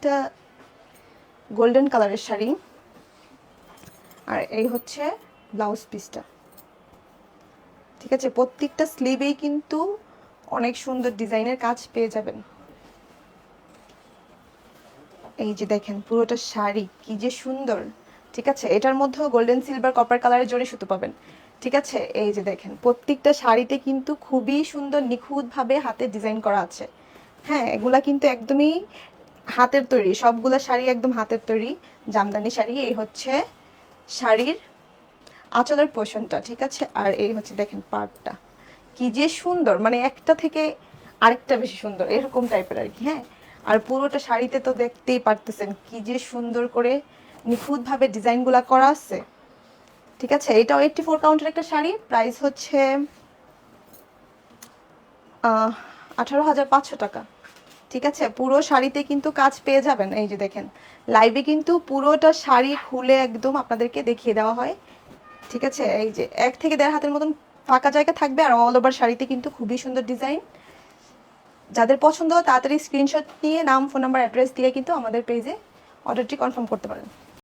একটা গোল্ডেন কালারের শাড়ি, আর এই হচ্ছে ব্লাউজ পিসটা। ঠিক আছে, প্রত্যেকটা স্লিভেই কিন্তু অনেক সুন্দর ডিজাইনের কাজ পেয়ে যাবেন। এই যে দেখেন পুরোটা শাড়ি কি যে সুন্দর। ঠিক আছে, এটার মধ্যেও গোল্ডেন সিলভার কপার কালারের জড়ি সুতো পাবেন। ঠিক আছে, এই যে দেখেন প্রত্যেকটা শাড়িতে কিন্তু খুবই সুন্দর নিখুঁতভাবে হাতে ডিজাইন করা আছে। হ্যাঁ, এগুলা কিন্তু একদমই হাতের তৈরি, সবগুলা শাড়ি একদম হাতের তৈরি জামদানি শাড়ি। এই হচ্ছে শাড়ির আঁচলের পোর্শনটা। ঠিক আছে, আর এই হচ্ছে দেখেন পাড়টা কি যে সুন্দর, মানে একটা থেকে আরেকটা বেশি সুন্দর এরকম টাইপের আর কি। হ্যাঁ, আর পুরোটা শাড়িতে তো দেখতেই পারতেছেন কি যে সুন্দর করে নিখুঁতভাবে ডিজাইনগুলা করা আছে। ঠিক আছে, এটাও 84 কাউন্টের একটা শাড়ি, প্রাইস হচ্ছে 18,500 টাকা। ঠিক আছে, পুরো শাড়িতে কিন্তু কাজ পেয়ে যাবেন। এই যে দেখেন লাইভে কিন্তু পুরোটা শাড়ি খুলে একদম আপনাদেরকে দেখিয়ে দেওয়া হয়। ঠিক আছে, এই যে 1 থেকে 1.5 হাতের মতন ফাঁকা জায়গা থাকবে, আর অল ওভার শাড়িতে কিন্তু খুবই সুন্দর ডিজাইন। যাদের পছন্দ তাড়াতাড়ি স্ক্রিনশট নিয়ে নাম, ফোন নাম্বার, অ্যাড্রেস দিয়ে কিন্তু আমাদের পেজে অর্ডারটি কনফার্ম করতে পারেন।